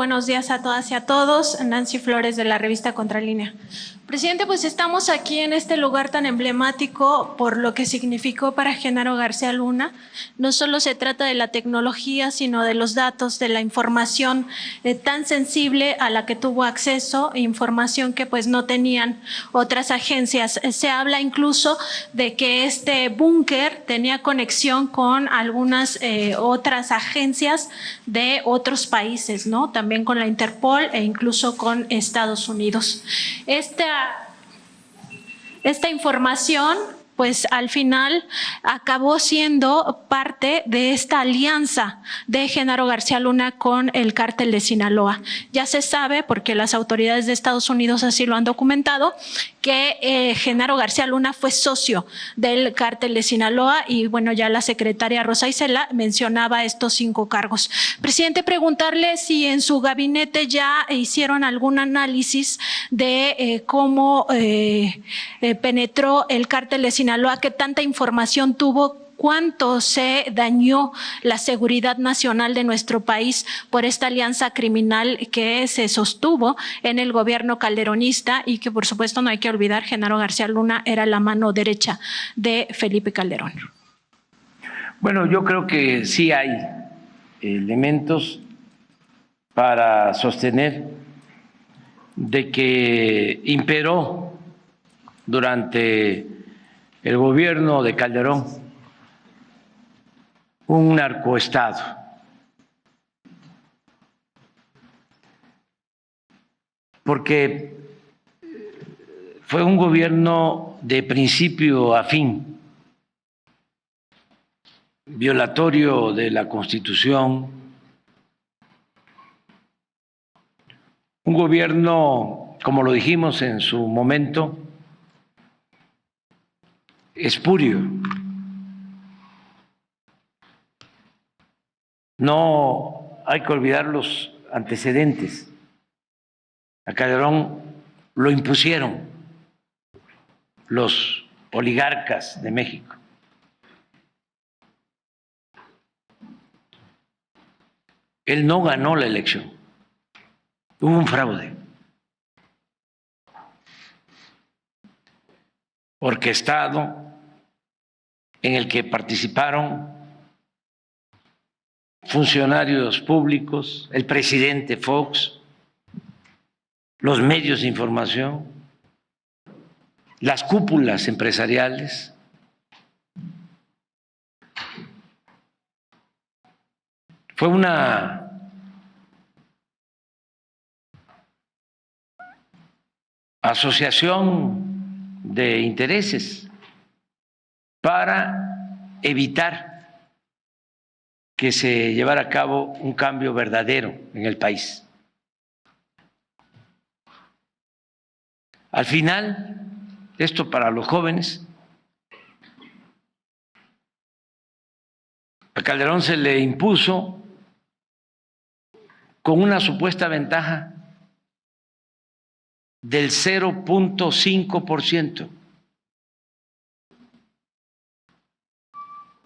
Buenos días a todas y a todos. Nancy Flores de la revista Contralínea. Presidente, pues estamos aquí en este lugar tan emblemático por lo que significó para Genaro García Luna. No solo se trata de la tecnología, sino de los datos, de la información tan sensible a la que tuvo acceso, información que pues no tenían otras agencias. Se habla incluso de que este búnker tenía conexión con algunas otras agencias de otros países, ¿no? También con la Interpol e incluso con Estados Unidos. Esta información, pues al final acabó siendo parte de esta alianza de Genaro García Luna con el cártel de Sinaloa. Ya se sabe, porque las autoridades de Estados Unidos así lo han documentado, que Genaro García Luna fue socio del cártel de Sinaloa y bueno, ya la secretaria Rosa Isela mencionaba estos 5 cargos. Presidente, preguntarle si en su gabinete ya hicieron algún análisis de cómo penetró el cártel de Sinaloa, qué tanta información tuvo, cuánto se dañó la seguridad nacional de nuestro país por esta alianza criminal que se sostuvo en el gobierno calderonista y que por supuesto no hay que olvidar, Genaro García Luna era la mano derecha de Felipe Calderón. Bueno, yo creo que sí hay elementos para sostener de que imperó durante el gobierno de Calderón un narcoestado. Porque fue un gobierno de principio a fin, violatorio de la Constitución, un gobierno, como lo dijimos en su momento, espurio. No hay que olvidar los antecedentes. A Calderón lo impusieron los oligarcas de México. Él no ganó la elección. Hubo un fraude orquestado en el que participaron funcionarios públicos, el presidente Fox, los medios de información, las cúpulas empresariales. Fue una asociación de intereses para evitar que se llevara a cabo un cambio verdadero en el país. Al final, esto para los jóvenes, a Calderón se le impuso con una supuesta ventaja del 0.5%.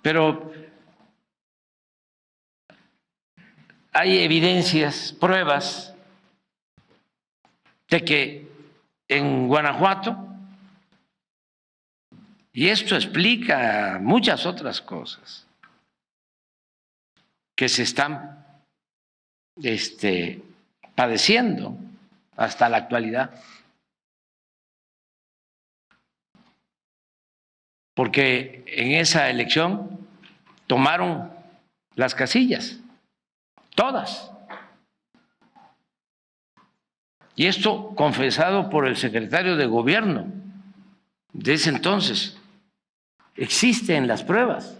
Pero hay evidencias, pruebas de que en Guanajuato, y esto explica muchas otras cosas que se están padeciendo hasta la actualidad, porque en esa elección tomaron las casillas, todas. Y esto confesado por el secretario de Gobierno de ese entonces. Existen las pruebas.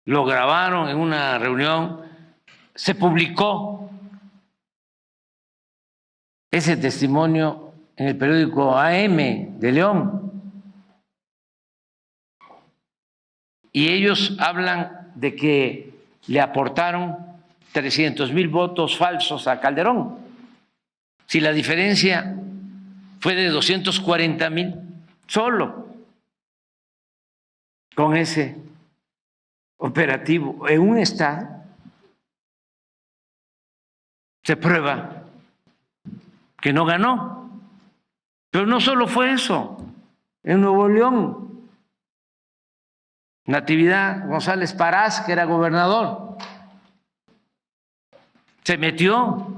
Lo grabaron en una reunión, se publicó ese testimonio en el periódico AM de León. Y ellos hablan de que le aportaron 300,000 votos falsos a Calderón. Si la diferencia fue de 240,000 solo con ese operativo en un estado se prueba que no ganó. Pero no solo fue eso. En Nuevo León, Natividad González Parás, que era gobernador, se metió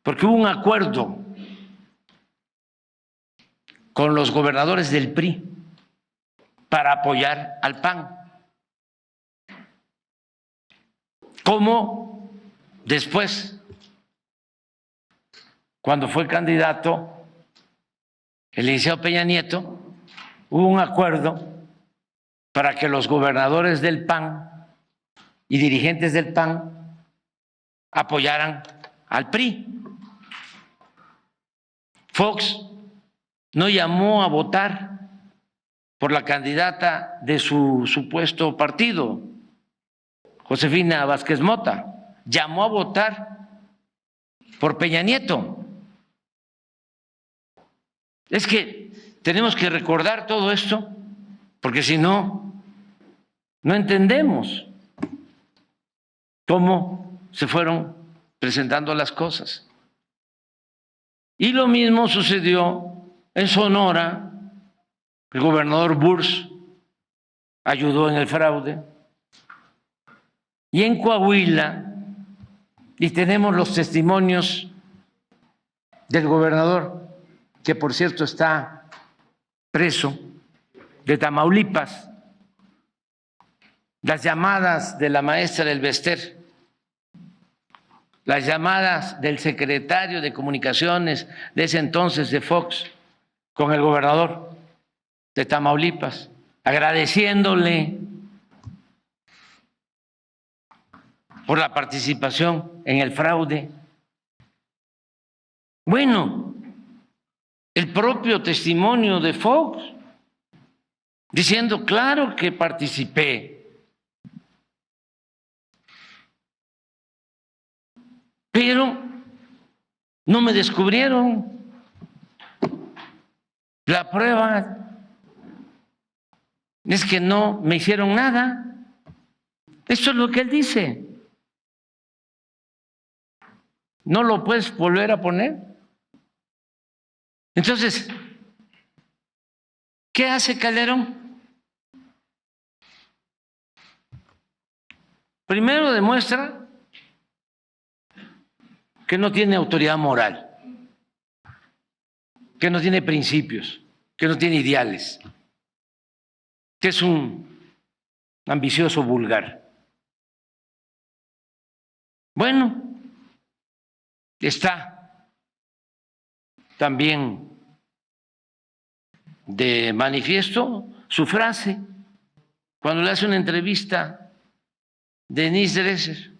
porque hubo un acuerdo con los gobernadores del PRI para apoyar al PAN. Como después, cuando fue candidato el licenciado Peña Nieto, hubo un acuerdo para que los gobernadores del PAN y dirigentes del PAN apoyaran al PRI. Fox no llamó a votar por la candidata de su supuesto partido, Josefina Vázquez Mota, llamó a votar por Peña Nieto. Es que tenemos que recordar todo esto, porque si no, no entendemos cómo se fueron presentando las cosas. Y lo mismo sucedió en Sonora. El gobernador Burs ayudó en el fraude. Y en Coahuila, y tenemos los testimonios del gobernador, que por cierto está preso, de Tamaulipas, las llamadas de la maestra del Bester, las llamadas del secretario de Comunicaciones de ese entonces de Fox con el gobernador de Tamaulipas, agradeciéndole por la participación en el fraude. Bueno, el propio testimonio de Fox, diciendo, claro que participé, pero no me descubrieron. La prueba es que no me hicieron nada. Eso es lo que él dice. ¿No lo puedes volver a poner? Entonces, ¿qué hace Calderón? Primero demuestra que no tiene autoridad moral, que no tiene principios, que no tiene ideales, que es un ambicioso vulgar. Bueno, está también de manifiesto su frase cuando le hace una entrevista Denise Dresser.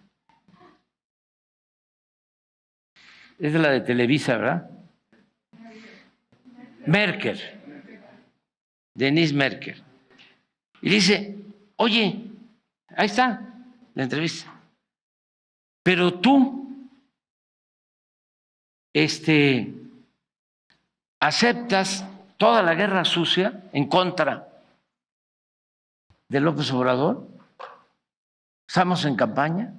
Es la de Televisa, ¿verdad? Merker, Denise Merker. Y dice, oye, ahí está la entrevista, pero tú aceptas toda la guerra sucia en contra de López Obrador. Estamos en campaña.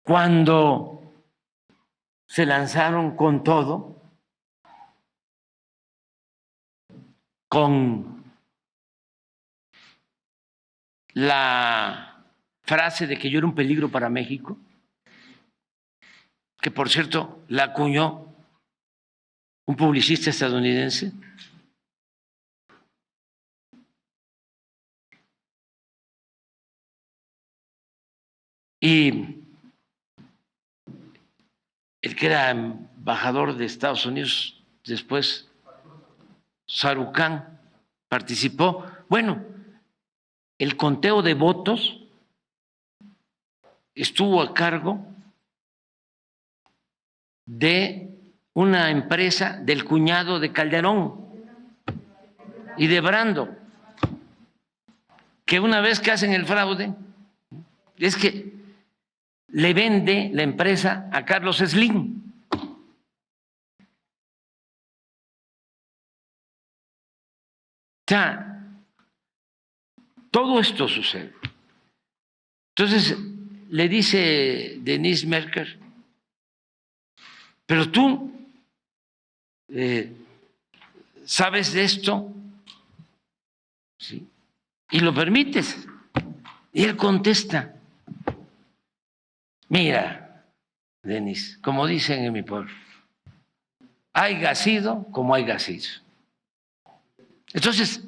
Cuando se lanzaron con todo, con la frase de que yo era un peligro para México, que por cierto la acuñó un publicista estadounidense, y el que era embajador de Estados Unidos después, Sarucán, participó. Bueno, el conteo de votos estuvo a cargo de una empresa del cuñado de Calderón y de Brando, que una vez que hacen el fraude, es que le vende la empresa a Carlos Slim. O sea, todo esto sucede. Entonces, le dice Denise Merker, pero tú sabes de esto, ¿sí? Y lo permites. Y él contesta, mira, Denise, como dicen en mi pueblo, haya sido como haya sido. Entonces,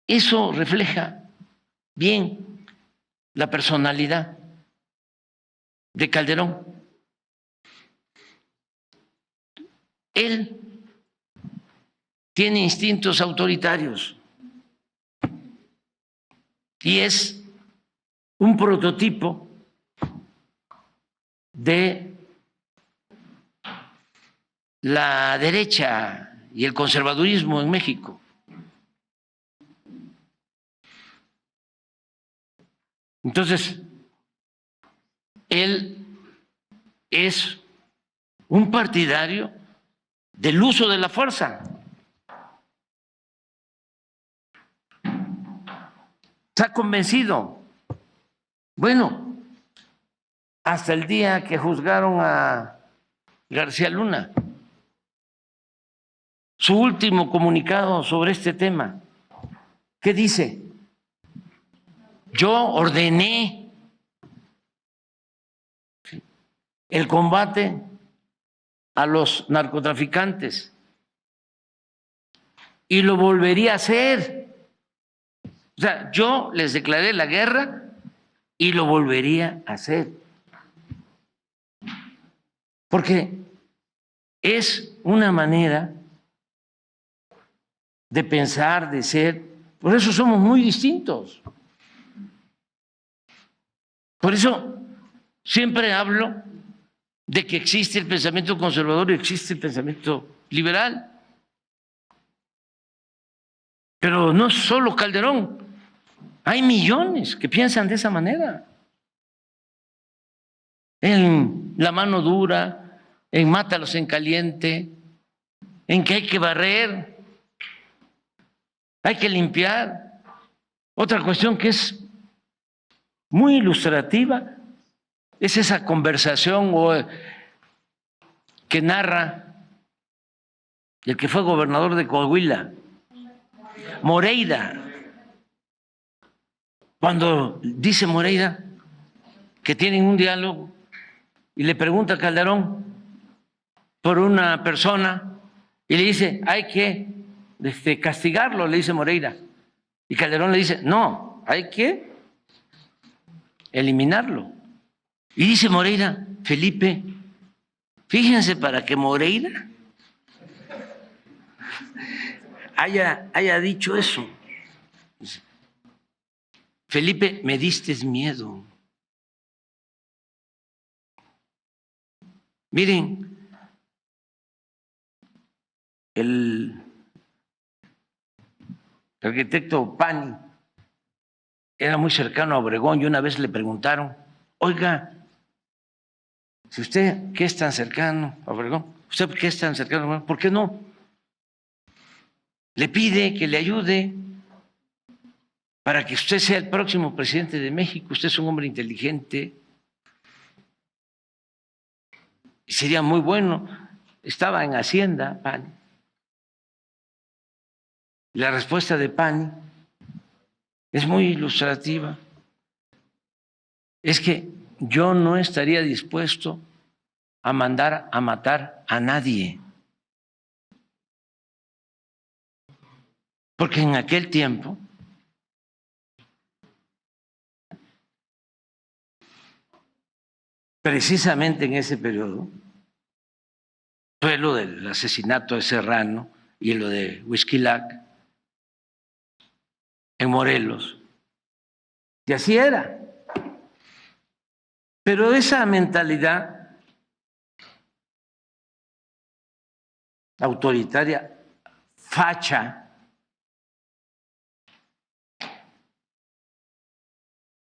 eso refleja bien la personalidad de Calderón. Él tiene instintos autoritarios y es un prototipo de la derecha y el conservadurismo en México. Entonces, él es un partidario del uso de la fuerza. Está convencido. Bueno, hasta el día que juzgaron a García Luna, su último comunicado sobre este tema, ¿qué dice? Yo ordené el combate a los narcotraficantes y lo volvería a hacer. O sea, yo les declaré la guerra y lo volvería a hacer. Porque es una manera de pensar, de ser. Por eso somos muy distintos. Por eso siempre hablo de que existe el pensamiento conservador y existe el pensamiento liberal. Pero no solo Calderón, hay millones que piensan de esa manera. En la mano dura, en mátalos en caliente, en que hay que barrer, hay que limpiar. Otra cuestión que es muy ilustrativa es esa conversación que narra el que fue gobernador de Coahuila, Moreira, cuando dice Moreira que tienen un diálogo y le pregunta a Calderón por una persona y le dice, hay que castigarlo, le dice Moreira. Y Calderón le dice, no, hay que eliminarlo. Y dice Moreira, Felipe, fíjense para que Moreira haya dicho eso. Felipe, me diste miedo. Miren, el arquitecto Pani era muy cercano a Obregón y una vez le preguntaron, oiga, si usted que es tan cercano a Obregón, usted que es tan cercano a Obregón, ¿por qué no le pide que le ayude para que usted sea el próximo presidente de México? Usted es un hombre inteligente y sería muy bueno. Estaba en Hacienda, Pani. La respuesta de Pani es muy ilustrativa. Es que yo no estaría dispuesto a mandar a matar a nadie. Porque en aquel tiempo precisamente en ese periodo fue lo del asesinato de Serrano y lo de Huixquilac en Morelos. Y así era. Pero esa mentalidad autoritaria, facha,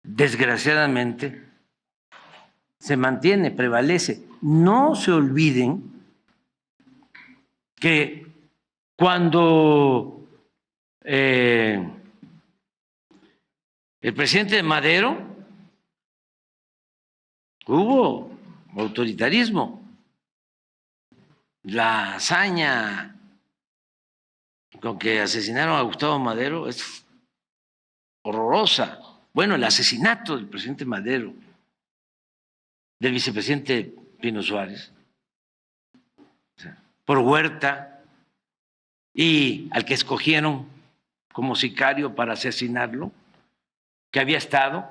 desgraciadamente, se mantiene, prevalece. No se olviden que cuando el presidente Madero hubo autoritarismo. La hazaña con que asesinaron a Gustavo Madero es horrorosa. Bueno, el asesinato del presidente Madero, del vicepresidente Pino Suárez, por Huerta, y al que escogieron como sicario para asesinarlo, que había estado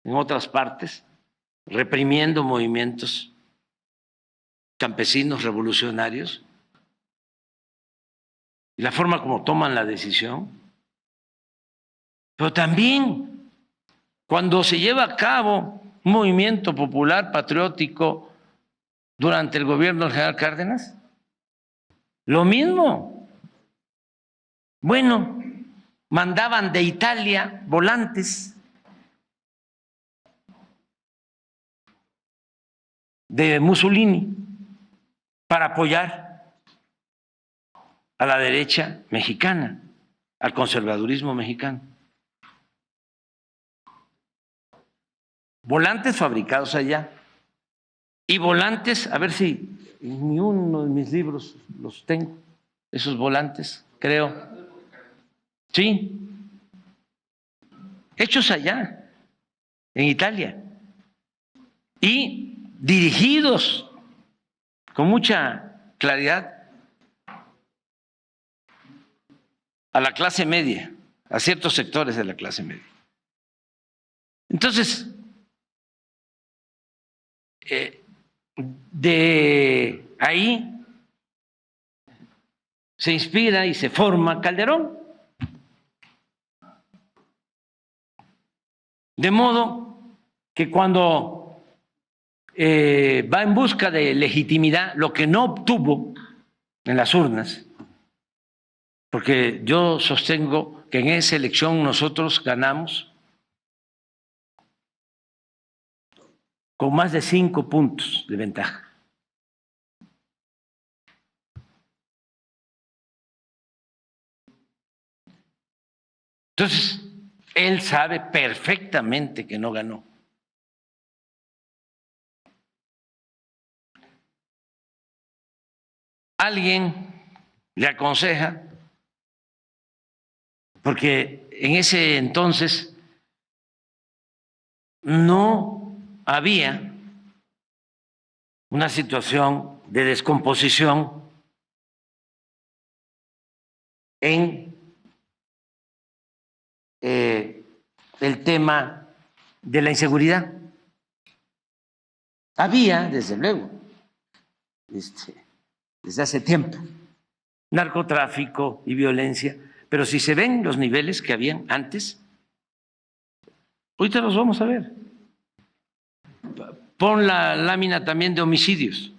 en otras partes reprimiendo movimientos campesinos revolucionarios, y la forma como toman la decisión. Pero también cuando se lleva a cabo un movimiento popular patriótico durante el gobierno del general Cárdenas, lo mismo. Bueno, mandaban de Italia volantes de Mussolini para apoyar a la derecha mexicana, al conservadurismo mexicano. Volantes fabricados allá. Y volantes, a ver si en uno de mis libros los tengo, esos volantes, creo. Sí, hechos allá, en Italia. Y dirigidos con mucha claridad a la clase media, a ciertos sectores de la clase media. Entonces, de ahí se inspira y se forma Calderón. De modo que cuando va en busca de legitimidad, lo que no obtuvo en las urnas, porque yo sostengo que en esa elección nosotros ganamos con más de 5 puntos de ventaja. Entonces, él sabe perfectamente que no ganó. Alguien le aconseja, porque en ese entonces no había una situación de descomposición en el tema de la inseguridad. Había, desde luego, desde hace tiempo, narcotráfico y violencia, pero si se ven los niveles que habían antes, ahorita los vamos a ver. Pon la lámina también de homicidios.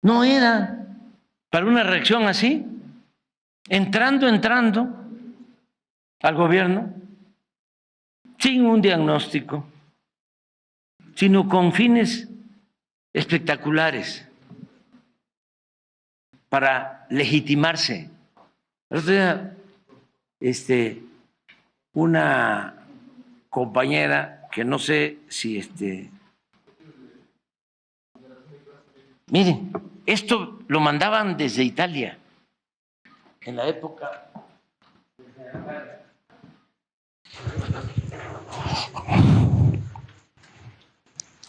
No era para una reacción así, entrando al gobierno sin un diagnóstico, sino con fines espectaculares para legitimarse. El otro día, una compañera que no sé si miren, esto lo mandaban desde Italia en la época.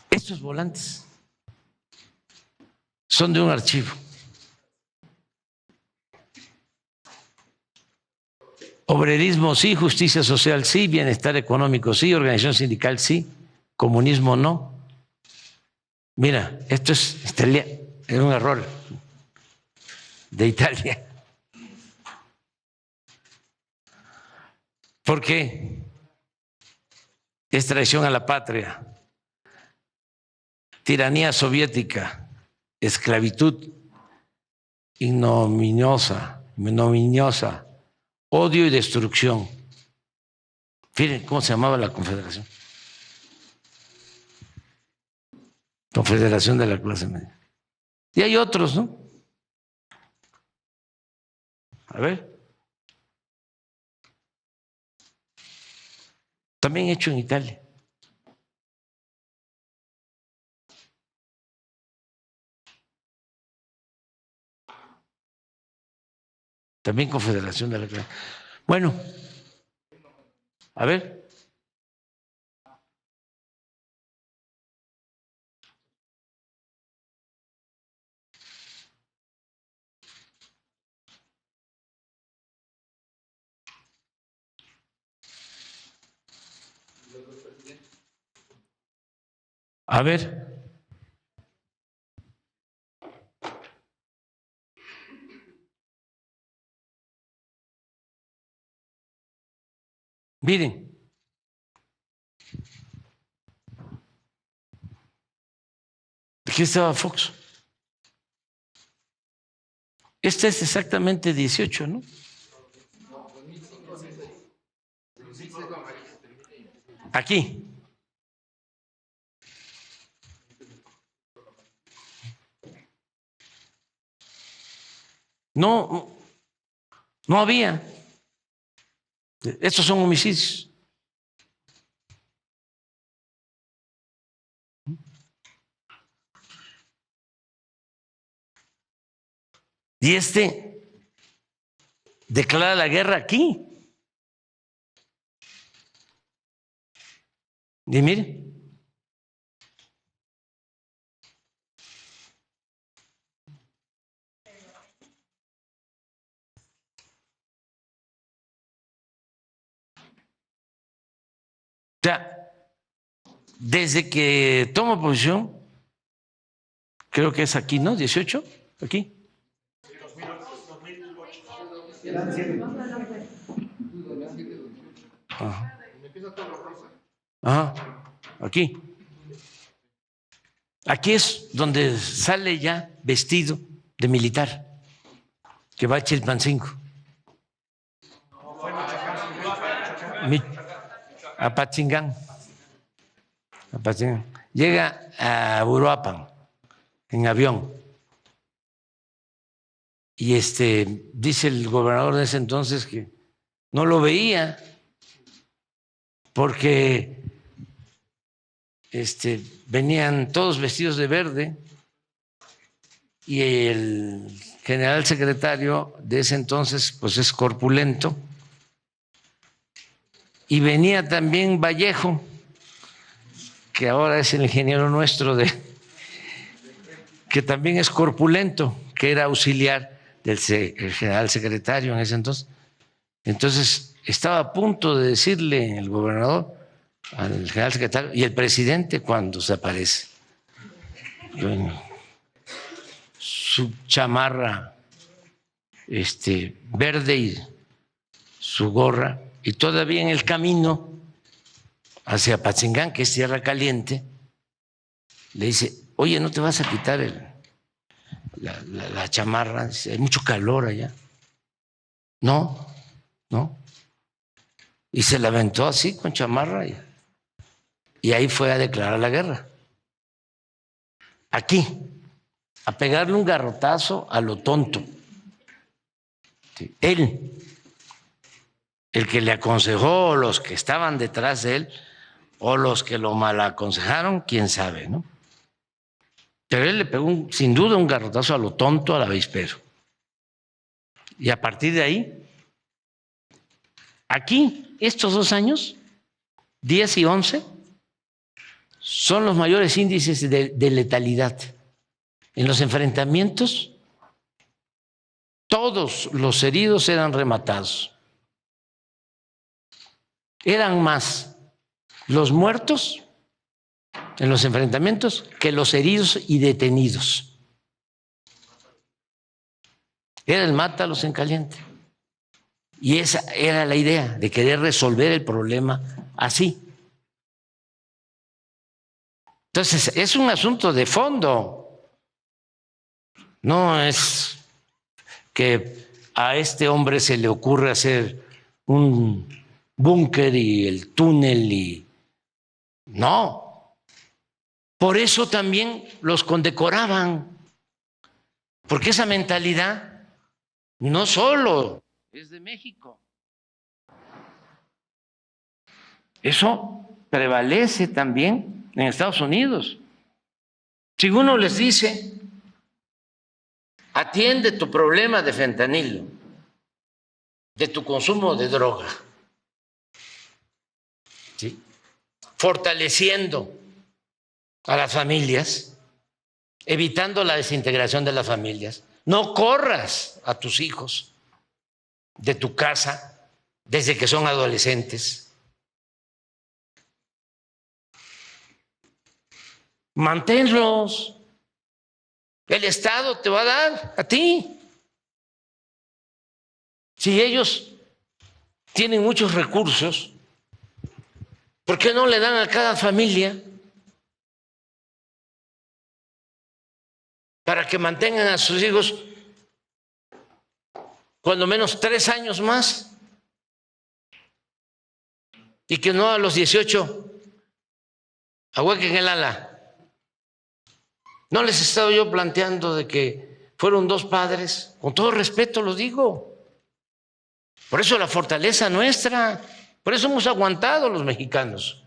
Estos volantes son de un archivo. Obrerismo sí, justicia social sí, bienestar económico sí, organización sindical sí, comunismo no. Mira, esto es un error de Italia. ¿Por qué? Es traición a la patria, tiranía soviética, esclavitud ignominiosa, odio y destrucción. Miren cómo se llamaba la Confederación. Confederación de la Clase Media. Y hay otros, ¿no? A ver. También hecho en Italia. también Confederación de la Clase. Bueno, a ver. A ver. Miren. Aquí estaba Fox. Este es exactamente 18, ¿no? Aquí. No, no había. Estos son homicidios. Y este declara la guerra aquí. Y mire. O sea, desde que tomo posición, creo que es aquí, ¿no? 18, aquí. Ajá. Ajá. Aquí. Aquí es donde sale ya vestido de militar, que va a Chilpancingo. A Patzingán. Llega a Uruapan en avión. Y dice el gobernador de ese entonces que no lo veía porque venían todos vestidos de verde y el general secretario de ese entonces pues es corpulento y venía también Vallejo, que ahora es el ingeniero nuestro que también es corpulento, que era auxiliar del general secretario en ese entonces. Entonces estaba a punto de decirle el gobernador al general secretario y el presidente cuando se aparece. Bueno, su chamarra verde y su gorra, y todavía en el camino hacia Patzingán, que es tierra caliente, le dice, oye, ¿no te vas a quitar la chamarra? Dice, hay mucho calor allá. No. Y se la aventó así con chamarra y ahí fue a declarar la guerra. Aquí, a pegarle un garrotazo a lo tonto. Él, el que le aconsejó, o los que estaban detrás de él, o los que lo mal aconsejaron, quién sabe, ¿no? Pero él le pegó sin duda un garrotazo a lo tonto, al avispero. Y a partir de ahí, aquí, estos 2 años, 10 y 11, son los mayores índices de letalidad. En los enfrentamientos, todos los heridos eran rematados. Eran más los muertos en los enfrentamientos que los heridos y detenidos. Era el mátalos en caliente. Y esa era la idea, de querer resolver el problema así. Entonces, es un asunto de fondo. No es que a este hombre se le ocurre hacer un búnker y el túnel y... No. Por eso también los condecoraban. Porque esa mentalidad no solo es de México. Eso prevalece también en Estados Unidos. Si uno les dice, atiende tu problema de fentanilo, de tu consumo de droga, ¿sí? Fortaleciendo a las familias, evitando la desintegración de las familias. No corras a tus hijos de tu casa desde que son adolescentes. Manténlos. El Estado te va a dar a ti. Si ellos tienen muchos recursos, ¿por qué no le dan a cada familia para que mantengan a sus hijos cuando menos 3 años más? Y que no a los 18 ahuequen el ala. ¿No les he estado yo planteando de que fueron 2 padres? Con todo respeto lo digo. Por eso la fortaleza nuestra, por eso hemos aguantado los mexicanos,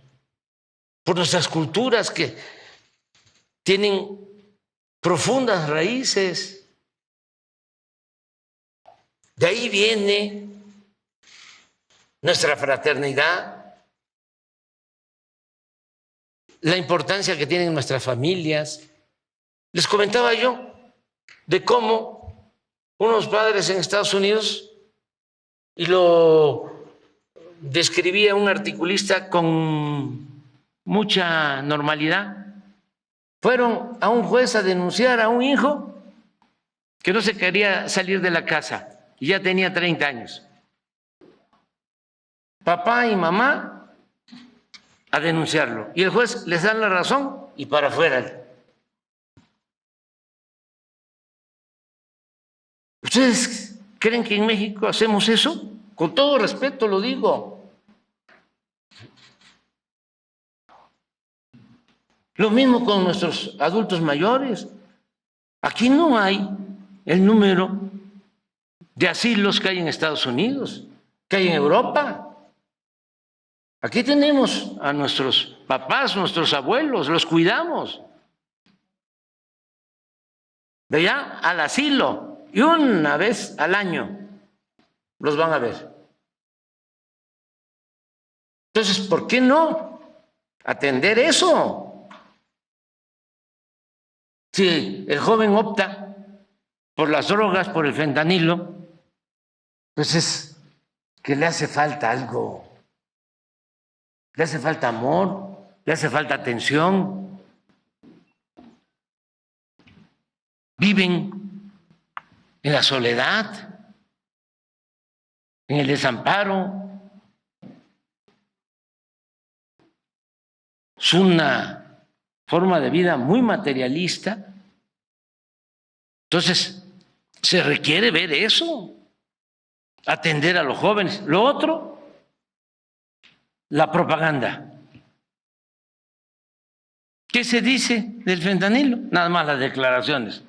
por nuestras culturas que tienen profundas raíces. De ahí viene nuestra fraternidad, la importancia que tienen nuestras familias. Les comentaba yo de cómo unos padres en Estados Unidos, y lo describía un articulista con mucha normalidad, fueron a un juez a denunciar a un hijo que no se quería salir de la casa y ya tenía 30 años. Papá y mamá a denunciarlo y el juez les da la razón y para afuera. ¿Ustedes creen que en México hacemos eso? Con todo respeto lo digo. Lo mismo con nuestros adultos mayores. Aquí no hay el número de asilos que hay en Estados Unidos, que hay en Europa. Aquí tenemos a nuestros papás, nuestros abuelos, los cuidamos. De allá al asilo y una vez al año los van a ver. Entonces, ¿por qué no atender eso? Si el joven opta por las drogas, por el fentanilo, pues es que le hace falta algo, le hace falta amor, le hace falta atención. Viven en la soledad, en el desamparo. Es una forma de vida muy materialista. Entonces, se requiere ver eso, atender a los jóvenes. Lo otro, la propaganda. ¿Qué se dice del fentanilo? Nada más las declaraciones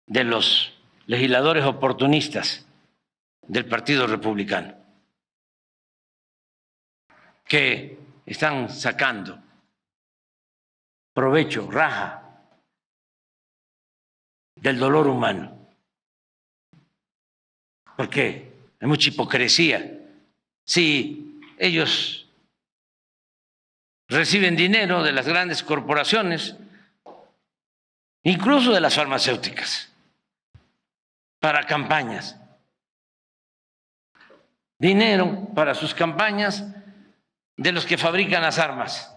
de los legisladores oportunistas del Partido Republicano, que están sacando provecho, raja, del dolor humano. Porque hay mucha hipocresía. Si ellos reciben dinero de las grandes corporaciones, incluso de las farmacéuticas, para campañas, dinero para sus campañas de los que fabrican las armas,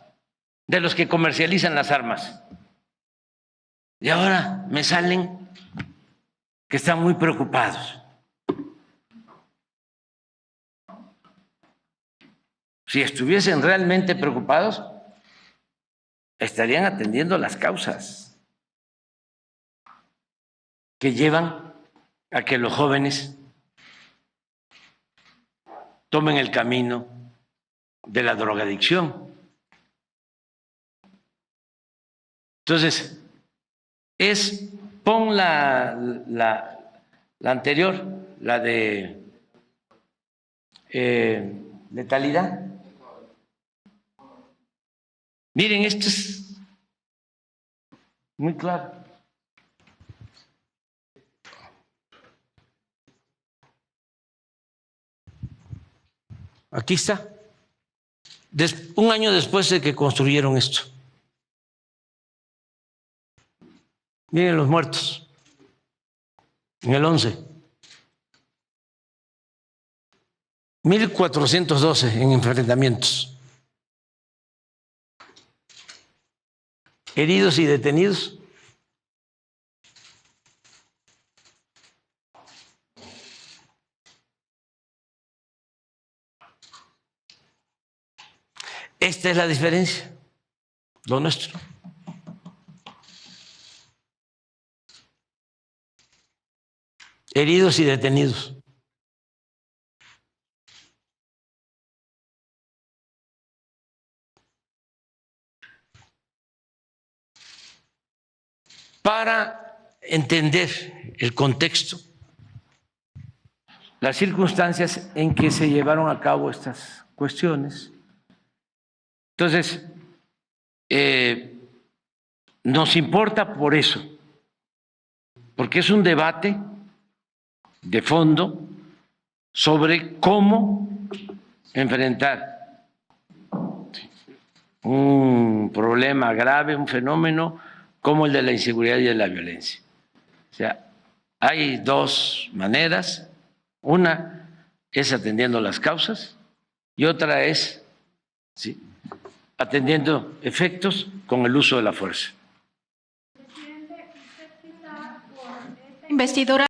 de los que comercializan las armas. Y ahora me salen que están muy preocupados. Si estuviesen realmente preocupados, estarían atendiendo las causas que llevan a que los jóvenes tomen el camino de la drogadicción. Entonces, pon la anterior, la de letalidad. Miren, esto es muy claro. Aquí está. Un año después de que construyeron esto. Miren los muertos. En el 11. 1,412 en enfrentamientos. Heridos y detenidos. Esta es la diferencia, lo nuestro. Heridos y detenidos. Para entender el contexto, las circunstancias en que se llevaron a cabo estas cuestiones. Entonces, nos importa por eso, porque es un debate de fondo sobre cómo enfrentar un problema grave, un fenómeno como el de la inseguridad y de la violencia. O sea, hay dos maneras. Una es atendiendo las causas y otra es atendiendo efectos con el uso de la fuerza. Investidura